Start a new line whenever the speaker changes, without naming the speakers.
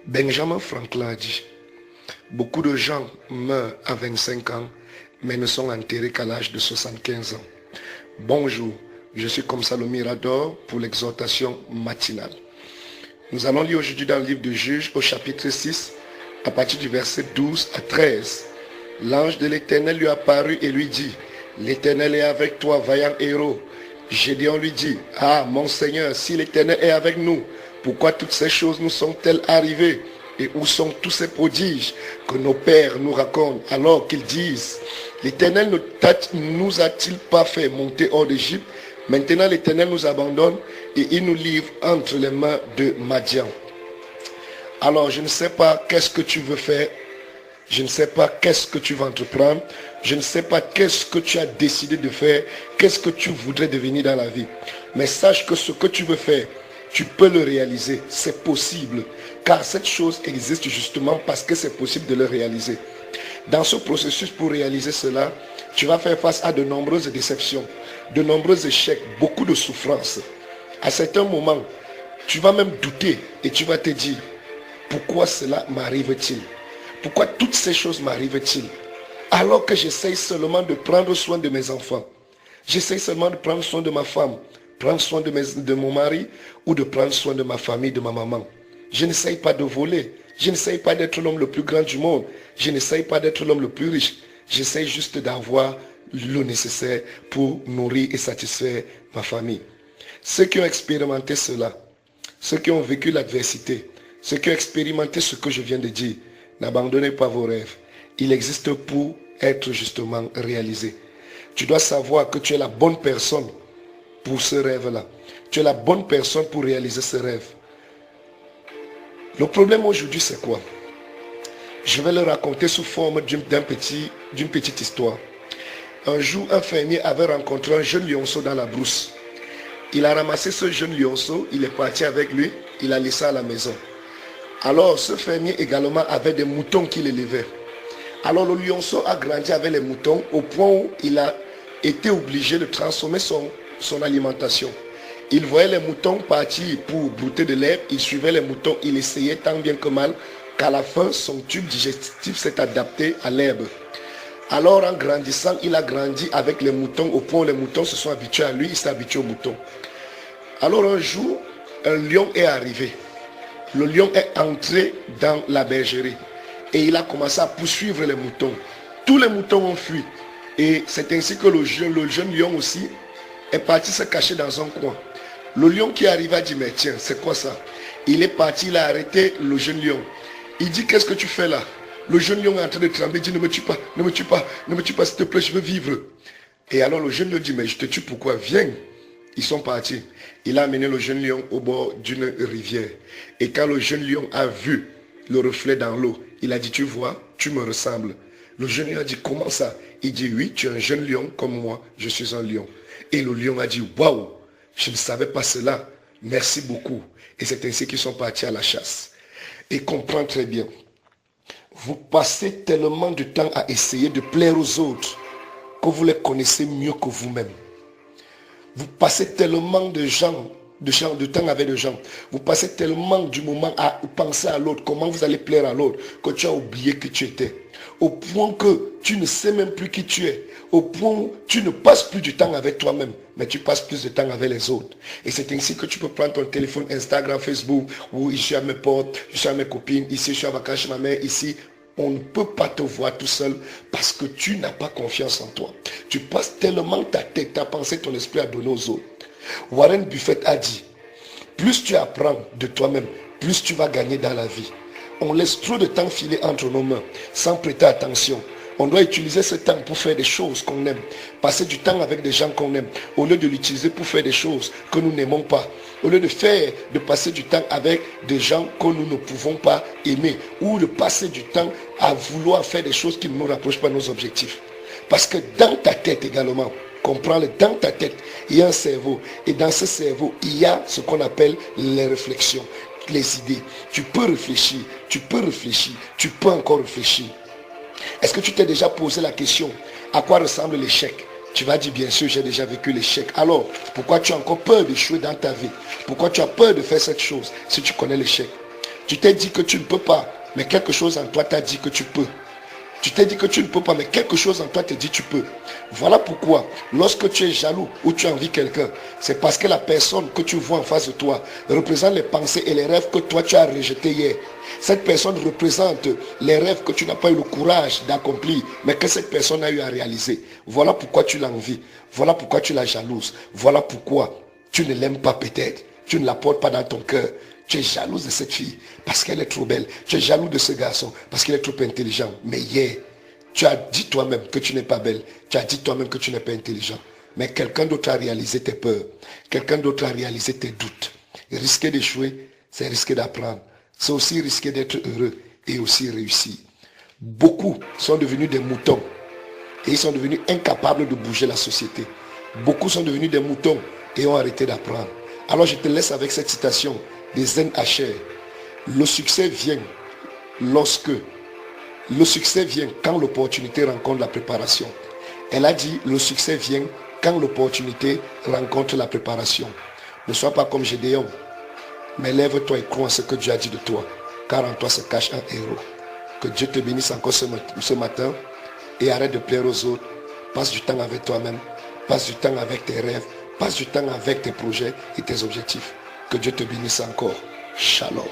Benjamin Franklin a dit, beaucoup de gens meurent à 25 ans, mais ne sont enterrés qu'à l'âge de 75 ans. Bonjour, je suis comme Salomé Rador pour l'exhortation matinale. Nous allons lire aujourd'hui dans le livre de Juges au chapitre 6, à partir du verset 12 à 13. L'ange de l'Éternel lui apparut et lui dit, l'Éternel est avec toi, vaillant héros. Gédéon lui dit, ah mon Seigneur, si l'Éternel est avec nous, pourquoi toutes ces choses nous sont-elles arrivées? Et où sont tous ces prodiges que nos pères nous racontent alors qu'ils disent, l'Éternel ne nous a-t-il pas fait monter hors d'Égypte? Maintenant l'Éternel nous abandonne et il nous livre entre les mains de Madian. Alors je ne sais pas qu'est-ce que tu veux faire. Je ne sais pas qu'est-ce que tu vas entreprendre. Je ne sais pas qu'est-ce que tu as décidé de faire. Qu'est-ce que tu voudrais devenir dans la vie. Mais sache que ce que tu veux faire, tu peux le réaliser. C'est possible. Car cette chose existe justement parce que c'est possible de le réaliser. Dans ce processus pour réaliser cela, tu vas faire face à de nombreuses déceptions, de nombreux échecs, beaucoup de souffrances. À certains moments, tu vas même douter et tu vas te dire, pourquoi cela m'arrive-t-il? Pourquoi toutes ces choses m'arrivent-ils? Alors que j'essaye seulement de prendre soin de mes enfants. J'essaye seulement de prendre soin de ma femme, prendre soin de mon mari ou de prendre soin de ma famille, de ma maman. Je n'essaye pas de voler. Je n'essaye pas d'être l'homme le plus grand du monde. Je n'essaye pas d'être l'homme le plus riche. J'essaye juste d'avoir le nécessaire pour nourrir et satisfaire ma famille. Ceux qui ont expérimenté cela, ceux qui ont vécu l'adversité, ceux qui ont expérimenté ce que je viens de dire, n'abandonnez pas vos rêves. Il existe pour être justement réalisé. Tu dois savoir que tu es la bonne personne pour ce rêve-là. Tu es la bonne personne pour réaliser ce rêve. Le problème aujourd'hui, c'est quoi? Je vais le raconter sous forme d'une petite histoire. Un jour, un fermier avait rencontré un jeune lionceau dans la brousse. Il a ramassé ce jeune lionceau, il est parti avec lui, il l'a laissé à la maison. Alors, ce fermier également avait des moutons qu'il élevait. Alors, le lionceau a grandi avec les moutons au point où il a été obligé de transformer son alimentation. Il voyait les moutons partir pour brouter de l'herbe, il suivait les moutons, il essayait tant bien que mal qu'à la fin, son tube digestif s'est adapté à l'herbe. Alors, en grandissant, il a grandi avec les moutons au point où les moutons se sont habitués à lui, il s'est habitué aux moutons. Alors, un jour, un lion est arrivé. Le lion est entré dans la bergerie et il a commencé à poursuivre les moutons. Tous les moutons ont fui et c'est ainsi que le jeune lion aussi est parti se cacher dans un coin. Le lion qui est arrivé a dit, mais tiens, c'est quoi ça? Il est parti, il a arrêté le jeune lion. Il dit, qu'est-ce que tu fais là? Le jeune lion est en train de trembler, il dit, ne me tue pas, ne me tue pas, ne me tue pas, s'il te plaît, je veux vivre. Et alors le jeune lion dit, mais je te tue pourquoi? Viens. Ils sont partis. Il a amené le jeune lion au bord d'une rivière. Et quand le jeune lion a vu le reflet dans l'eau, il a dit, tu vois, tu me ressembles. Le jeune lion a dit, comment ça? Il dit, oui, tu es un jeune lion comme moi, je suis un lion. Et le lion a dit, waouh, je ne savais pas cela. Merci beaucoup. Et c'est ainsi qu'ils sont partis à la chasse. Et comprends très bien. Vous passez tellement de temps à essayer de plaire aux autres que vous les connaissez mieux que vous-même. Vous passez tellement de temps avec des gens. Vous passez tellement du moment à penser à l'autre, comment vous allez plaire à l'autre, que tu as oublié qui tu étais. Au point que tu ne sais même plus qui tu es. Au point où tu ne passes plus du temps avec toi-même, mais tu passes plus de temps avec les autres. Et c'est ainsi que tu peux prendre ton téléphone, Instagram, Facebook, où je suis à mes potes, je suis à mes copines, ici je suis à vacances chez ma mère, ici. On ne peut pas te voir tout seul parce que tu n'as pas confiance en toi. Tu passes tellement ta tête, ta pensée, ton esprit à donner aux autres. Warren Buffett a dit, plus tu apprends de toi-même, plus tu vas gagner dans la vie. On laisse trop de temps filer entre nos mains sans prêter attention. On doit utiliser ce temps pour faire des choses qu'on aime. Passer du temps avec des gens qu'on aime. Au lieu de l'utiliser pour faire des choses que nous n'aimons pas. Au lieu de passer du temps avec des gens que nous ne pouvons pas aimer. Ou de passer du temps à vouloir faire des choses qui ne nous rapprochent pas de nos objectifs. Parce que dans ta tête également, comprends-le, dans ta tête, il y a un cerveau. Et dans ce cerveau, il y a ce qu'on appelle les réflexions, les idées. Tu peux réfléchir, tu peux encore réfléchir. Est-ce que tu t'es déjà posé la question, à quoi ressemble l'échec? Tu vas dire, bien sûr, j'ai déjà vécu l'échec. Alors, pourquoi tu as encore peur d'échouer dans ta vie? Pourquoi tu as peur de faire cette chose si tu connais l'échec? Tu t'es dit que tu ne peux pas, mais quelque chose en toi t'a dit que tu peux. Tu t'es dit que tu ne peux pas, mais quelque chose en toi te dit que tu peux. Voilà pourquoi, lorsque tu es jaloux ou tu envies quelqu'un, c'est parce que la personne que tu vois en face de toi représente les pensées et les rêves que toi tu as rejetés hier. Cette personne représente les rêves que tu n'as pas eu le courage d'accomplir, mais que cette personne a eu à réaliser. Voilà pourquoi tu l'envies. Voilà pourquoi tu la jalouses. Voilà pourquoi tu ne l'aimes pas peut-être. Tu ne la portes pas dans ton cœur. Tu es jalouse de cette fille parce qu'elle est trop belle. Tu es jaloux de ce garçon parce qu'il est trop intelligent. Mais hier, tu as dit toi-même que tu n'es pas belle. Tu as dit toi-même que tu n'es pas intelligent. Mais quelqu'un d'autre a réalisé tes peurs. Quelqu'un d'autre a réalisé tes doutes. Et risquer d'échouer, c'est risquer d'apprendre. C'est aussi risquer d'être heureux et aussi réussir. Beaucoup sont devenus des moutons. Et ils sont devenus incapables de bouger la société. Beaucoup sont devenus des moutons et ont arrêté d'apprendre. Alors je te laisse avec cette citation de Zen Asher. Le succès vient quand l'opportunité rencontre la préparation. Elle a dit, le succès vient quand l'opportunité rencontre la préparation. Ne sois pas comme Gédéon, mais lève-toi et crois en ce que Dieu a dit de toi, car en toi se cache un héros. Que Dieu te bénisse encore ce matin et arrête de plaire aux autres. Passe du temps avec toi-même, passe du temps avec tes rêves, passe du temps avec tes projets et tes objectifs. Que Dieu te bénisse encore. Shalom.